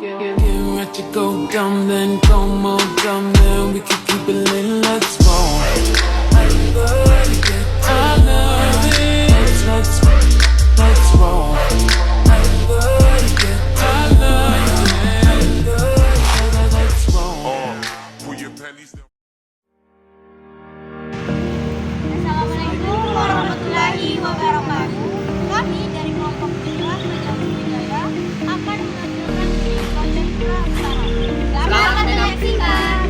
Getting ready to go dumb, then go more dumb, then we can keep it lit, let's roll. I love it, let's roll. I love it, let's roll. Pull your panties down. Assalamualaikum warahmatullahi wabarakatuh. Kami dari kelompok 3 Penjaga Budaya akan melanjutkan di Project Pura Utara. Selamat menyaksikan.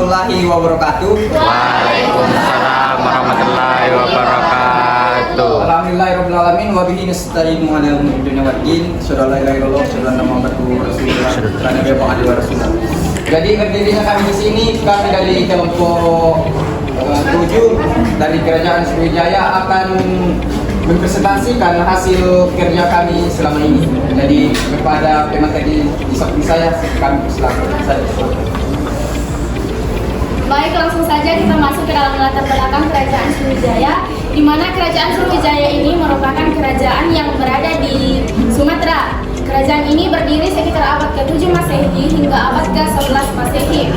warahmatullahi wabarakatuh. Waalaikumsalam warahmatullahi wabarakatuh. Alhamdulillahirrahmanirrahim. Wabihi nasta'inu ala umuri dunya waddin. Asyhadu an la ilaha illallah, asyhadu anna Muhammadar Rasulullah. Nabi Muhammad Rasulullah. Jadi berdirinya kami di sini, kami dari kelompok 7 dari Kerajaan Sriwijaya akan mempresentasikan hasil kerja kami selama ini. Jadi kepada pemateri di samping saya, kami silakan. Baik, langsung saja kita masuk ke dalam latar belakang Kerajaan Sriwijaya, di mana Kerajaan Sriwijaya ini merupakan kerajaan yang berada di Sumatera. Kerajaan ini berdiri sekitar abad ke-7 Masehi hingga abad ke-11 Masehi.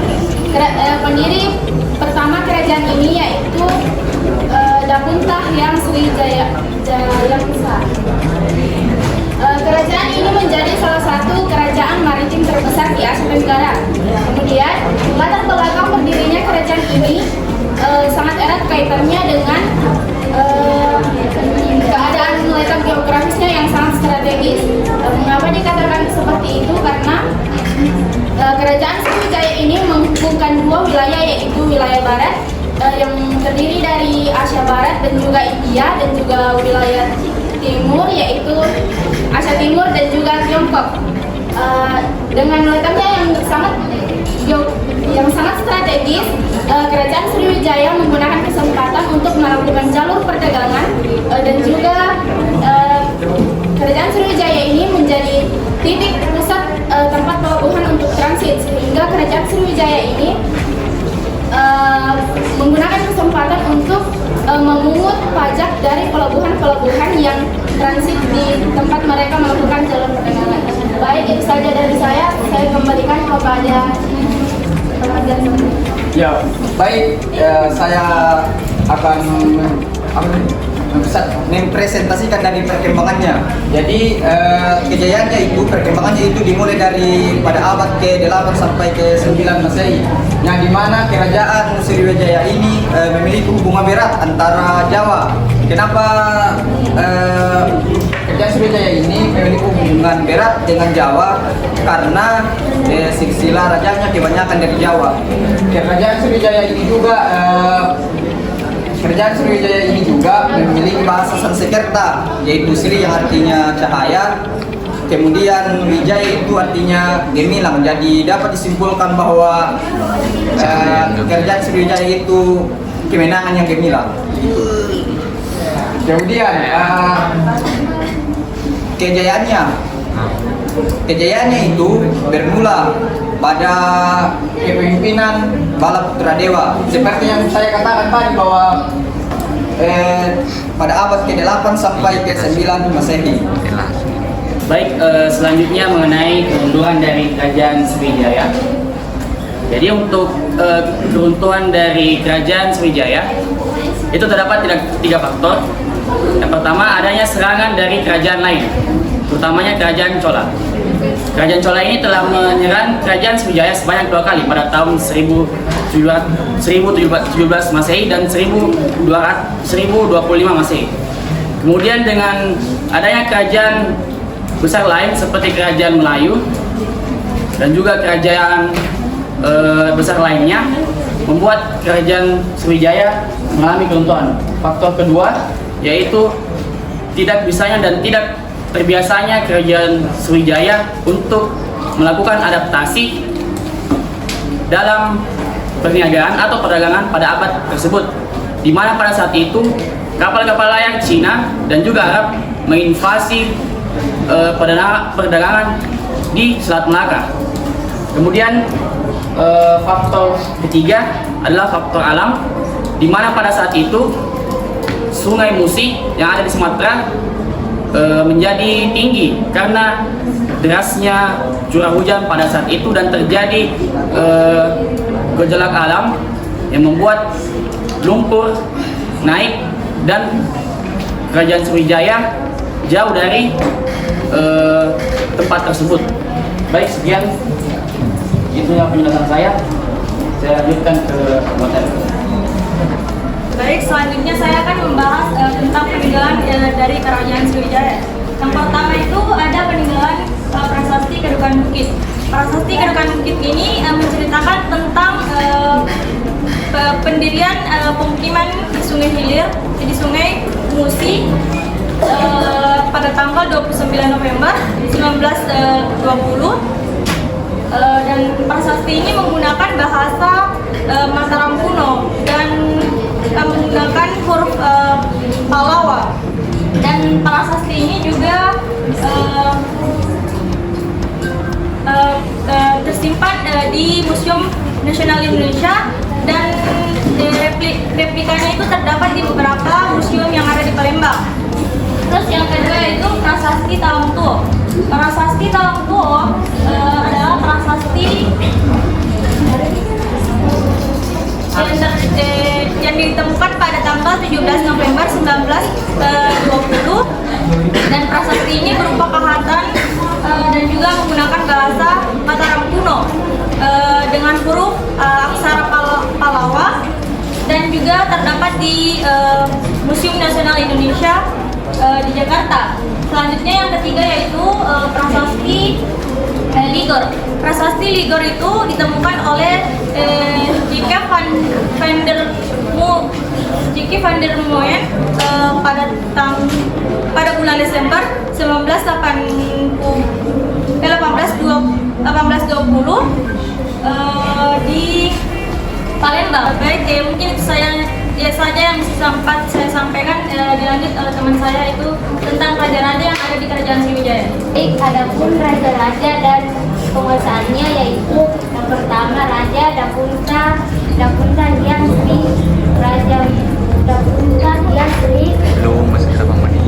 Pendiri pertama kerajaan ini yaitu Dapuntah yang Sriwijaya Jayapura. Kerajaan ini menjadi salah satu kerajaan maritim terbesar di Asia Tenggara. Kemudian, latar belakang berdirinya kerajaan ini sangat erat kaitannya dengan keadaan letak geografisnya yang sangat strategis. Mengapa dikatakan seperti itu? Karena kerajaan Sriwijaya ini menghubungkan dua wilayah, yaitu wilayah barat yang terdiri dari Asia Barat dan juga India, dan juga wilayah timur yaitu Asia Timur dan juga Tiongkok. Dengan letaknya yang sangat strategis, kerajaan Sriwijaya menggunakan kesempatan untuk melakukan jalur perdagangan dan juga kerajaan Sriwijaya ini menjadi titik pusat tempat pelabuhan untuk transit, sehingga kerajaan Sriwijaya ini menggunakan kesempatan untuk memungut pajak dari pelabuhan-pelabuhan yang transit di tempat mereka melakukan jalur perdagangan. Baik, itu saja dari saya kembalikan kepada Ya, baik, saya akan mempresentasikan dari perkembangannya. Jadi kejayaannya itu, perkembangannya itu dimulai dari pada abad ke-8 sampai ke-9 Masehi, yang dimana kerajaan Sriwijaya ini memiliki hubungan erat antara Jawa. Kenapa kerajaan Sriwijaya ini memiliki hubungan erat dengan Jawa? Karena silsilah rajanya kebanyakan dari Jawa. Kerajaan Sriwijaya ini juga Kerajaan Sriwijaya ini juga memiliki bahasa Sanskerta, yaitu Sri yang artinya cahaya, kemudian Wijaya itu artinya gemilang. Jadi dapat disimpulkan bahwa kerajaan Sriwijaya itu kemenangan yang gemilang. Kemudian kejayaannya itu bermula pada kepemimpinan Balaputra Dewa. Seperti yang saya katakan tadi bahwa pada abad ke-8 sampai ke-9 Masehi. Baik, selanjutnya mengenai keuntungan dari kerajaan Sriwijaya. Jadi untuk keuntungan dari kerajaan Sriwijaya itu terdapat tiga faktor. Yang pertama, adanya serangan dari kerajaan lain, terutamanya kerajaan Chola. Kerajaan Chola ini telah menyerang kerajaan Sriwijaya sebanyak 2 kali pada tahun 1017 Masehi dan 1025 Masehi. Kemudian dengan adanya kerajaan besar lain seperti kerajaan Melayu dan juga kerajaan besar lainnya, membuat kerajaan Sriwijaya mengalami keruntuhan. Faktor kedua yaitu tidak bisanya dan tidak terbiasanya kerajaan Sriwijaya untuk melakukan adaptasi dalam perniagaan atau perdagangan pada abad tersebut, di mana pada saat itu kapal-kapal layar Cina dan juga Arab menginvasi perdagangan di Selat Melaka. Kemudian faktor ketiga adalah faktor alam, di mana pada saat itu Sungai Musi yang ada di Sumatera menjadi tinggi karena derasnya curah hujan pada saat itu, dan terjadi gejolak alam yang membuat lumpur naik dan kerajaan Sriwijaya jauh dari tempat tersebut. Baik, sekian itu yang penjelasan saya. Saya lanjutkan ke materi. Baik, selanjutnya saya akan membahas tentang peninggalan dari kerajaan Sriwijaya. Yang pertama itu ada peninggalan Prasasti Kedukan Bukit. Prasasti Kedukan Bukit ini menceritakan tentang pendirian pemukiman di Sungai Hilir, di Sungai Musi pada tanggal 29 November 1920. Dan prasasti ini menggunakan bahasa Mataram kuno dan menggunakan huruf Pallawa. Dan prasasti ini juga tersimpan di Museum Nasional Indonesia, dan replikanya itu terdapat di beberapa museum yang ada di Palembang. Terus yang kedua itu prasasti Tawang Tuo. Prasasti Tawang Tuo adalah prasasti yang ditemukan pada tanggal 17 November 1920, dan prasasti ini berupa kehatan dan juga menggunakan bahasa Mataram kuno dengan huruf aksara Pallawa, dan juga terdapat di Museum Nasional Indonesia di Jakarta. Selanjutnya yang ketiga yaitu prasasti Ligor. Prasasti Ligor itu ditemukan oleh J.K. van der Moen pada bulan Desember 1820 di Palembang. Baik, mungkin itu saja yang bisa saya sampaikan. Dilanjut oleh teman saya itu tentang raja-raja yang ada di Kerajaan Sriwijaya. Baik, adapun raja-raja dan penguasaannya yaitu yang pertama Raja Dapunta Hyang Sri, Raja Dapunta Hyang Sri Belum, masih berapa menit?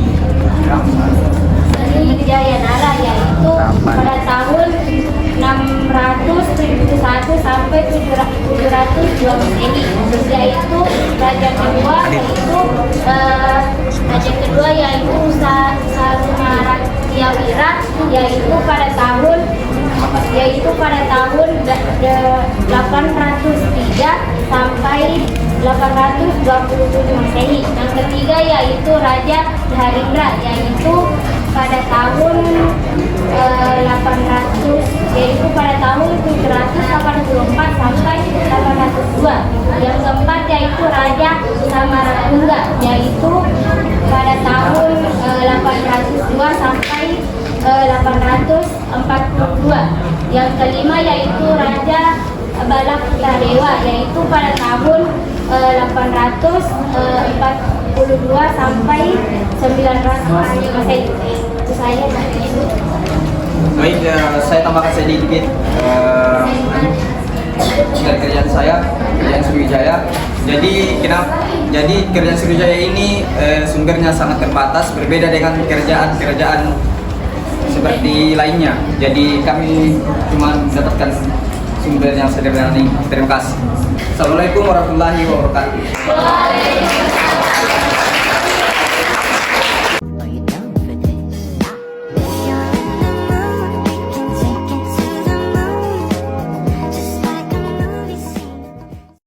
Wijayanara, yaitu pada tahun 671 sampai 720 ini, yaitu raja kedua yaitu Sarumaratiyawira, yaitu pada tahun 803 sampai 827 Masehi. Yang ketiga yaitu Raja Dharindra, yaitu pada tahun 784 sampai 802. Yang keempat yaitu Raja Samaratungga, yaitu pada tahun 802 sampai 842. Yang kelima yaitu Raja Balakrutadewa, yaitu pada tahun 842 sampai 900 Masehi. Itu saya. Baik, saya tambahkan sedikit dari kerjaan saya, kerjaan Sriwijaya. Jadi kerjaan Sriwijaya ini sumbernya sangat terbatas, berbeda dengan kerjaan seperti lainnya. Jadi kami cuma mendapatkan sumber yang sederhana ini. Terima kasih. Assalamualaikum warahmatullahi wabarakatuh.